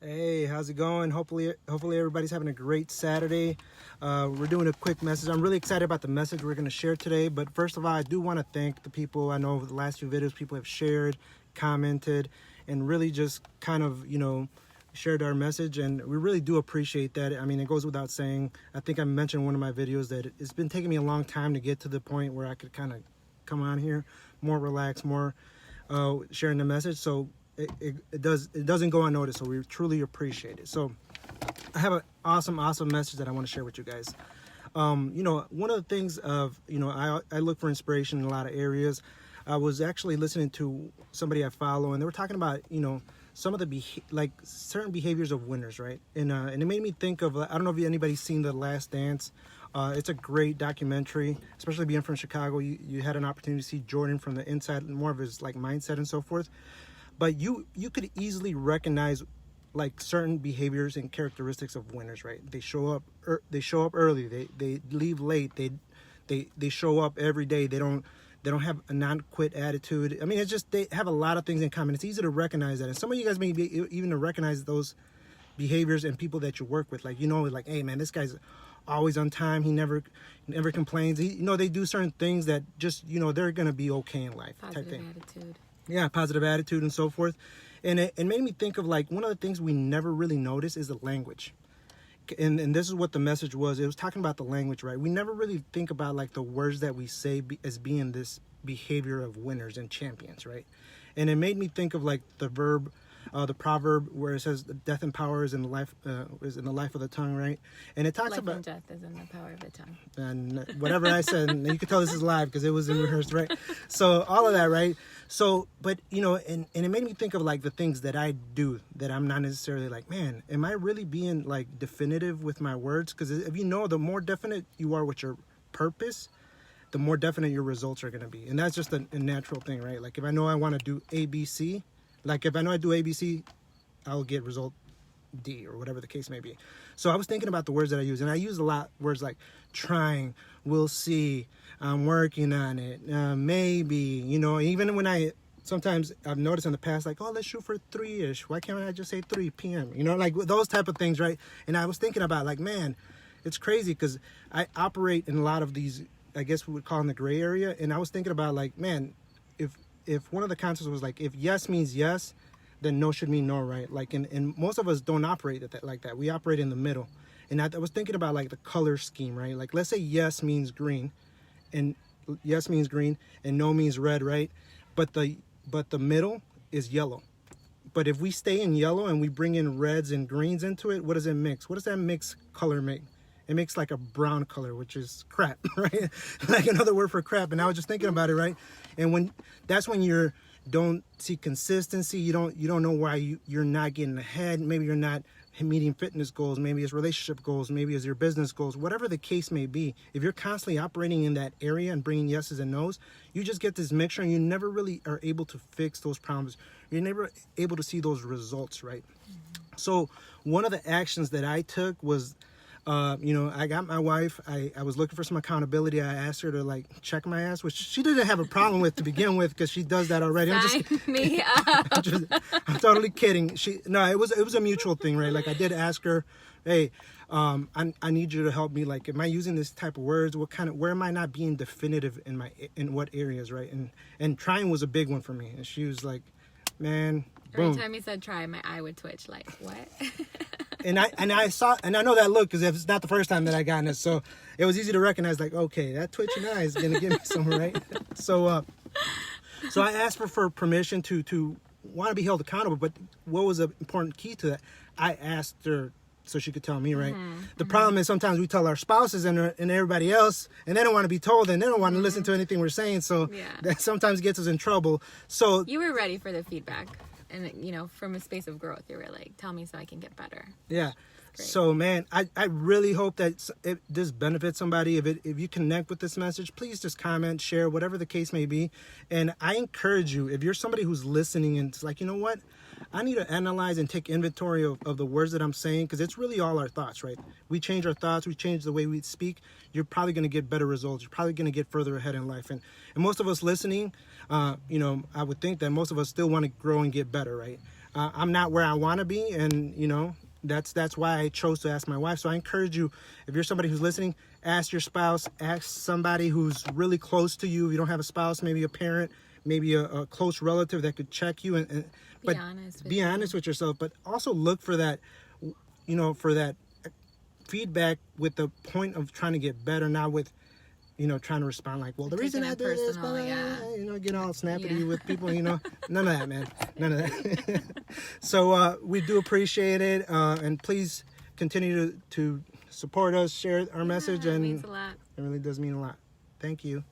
Hey, how's it going? Hopefully everybody's having a great Saturday. We're doing a quick message. I'm really excited about the message we're going to share today. But first of all, I do want to thank the people. I know over the last few videos, people have shared, commented, and really just kind of, shared our message. And we really do appreciate that. I mean, it goes without saying. I think I mentioned in one of my videos that it's been taking me a long time to get to the point where I could kind of come on here, more relaxed, more sharing the message. So it doesn't go unnoticed, so we truly appreciate it. So I have an awesome message that I want to share with you guys. One of the things of I look for inspiration in a lot of areas. I was actually listening to somebody I follow, and they were talking about some of the certain behaviors of winners, right? And it made me think of, I don't know if anybody's seen The Last Dance. It's a great documentary, especially being from Chicago. You had an opportunity to see Jordan from the inside, more of his mindset and so forth. But you could easily recognize certain behaviors and characteristics of winners, right? They show up early. They leave late. They show up every day. They don't have a non-quit attitude. I mean, it's just they have a lot of things in common. It's easy to recognize that, and some of you guys may be even to recognize those behaviors and people that you work with. Hey man, this guy's always on time. He never complains. They do certain things that just they're gonna be okay in life. Positive type thing. attitude. Yeah, positive attitude and so forth. And it made me think of one of the things we never really notice is the language. And this is what the message was. It was talking about the language, right? We never really think about the words that we say as being this behavior of winners and champions, right? And it made me think of the proverb where it says death and power is in the life of the tongue, right? And it talks life about and death is in the power of the tongue. And whatever I said, and you can tell this is live because it was in rehearsed, right? So all of that, right? So, but and it made me think of the things that I do that I'm not necessarily man, am I really being definitive with my words? Because if the more definite you are with your purpose, the more definite your results are going to be. And that's just a natural thing, right? If I know I want to do ABC, if I know I do ABC, I'll get result D or whatever the case may be. So I was thinking about the words that I use, and I use a lot words like trying, we'll see, I'm working on it, maybe, even when sometimes I've noticed in the past, let's shoot for 3-ish. Why can't I just say 3 p.m.? Those type of things, right? And I was thinking about man, it's crazy because I operate in a lot of these, I guess we would call in the gray area. And I was thinking about man, if one of the concepts was if yes means yes, then no should mean no, right? And most of us don't operate like that. We operate in the middle. And I was thinking about the color scheme, right? Let's say yes means green, and no means red, right? But the middle is yellow. But if we stay in yellow and we bring in reds and greens into it, what does it mix? What does that mix color make? It makes a brown color, which is crap, right? Another word for crap. And I was just thinking about it, right? And that's when you don't see consistency. You don't know why you're not getting ahead. Maybe you're not meeting fitness goals. Maybe it's relationship goals. Maybe it's your business goals. Whatever the case may be, if you're constantly operating in that area and bringing yeses and nos, you just get this mixture, and you never really are able to fix those problems. You're never able to see those results, right? Mm-hmm. So one of the actions that I took was, I got my wife. I was looking for some accountability. I asked her to check my ass, which she didn't have a problem with to begin with because she does that already. Sign me up. I'm totally kidding. It was a mutual thing, right? I did ask her, hey, I need you to help me. Am I using this type of words? Where am I not being definitive in what areas, right? And trying was a big one for me. And she was like, man, boom. Every time you said try, my eye would twitch. What? And I saw, and I know that look because it's not the first time that I got it, so it was easy to recognize. Okay, that twitching eye is gonna get me somewhere, right? So I asked for permission to want to be held accountable. But what was an important key to that? I asked her so she could tell me, right? Mm-hmm. The problem is sometimes we tell our spouses and everybody else, and they don't want to be told, and they don't want to listen to anything we're saying. So that sometimes gets us in trouble. So you were ready for the feedback. And, from a space of growth, you were tell me so I can get better. Yeah. So, man, I really hope that this benefits somebody. If you connect with this message, please just comment, share, whatever the case may be. And I encourage you, if you're somebody who's listening and it's you know what? I need to analyze and take inventory of the words that I'm saying, because it's really all our thoughts, right? We change our thoughts. We change the way we speak. You're probably going to get better results. You're probably going to get further ahead in life. And most of us listening, I would think that most of us still want to grow and get better, right? I'm not where I want to be, and you know, that's why I chose to ask my wife. So I encourage you, if you're somebody who's listening, ask your spouse, ask somebody who's really close to you. If you don't have a spouse, maybe a parent, maybe a close relative that could check you, and but be honest with yourself, but also look for that, you know, for that feedback with the point of trying to get better, not with, you know, trying to respond like, well, the reason I did this, you know, get all snappy with people, you know, none of that, man, none of that. So we do appreciate it, and please continue to support us, share our message, and it means a lot. it really does mean a lot. Thank you.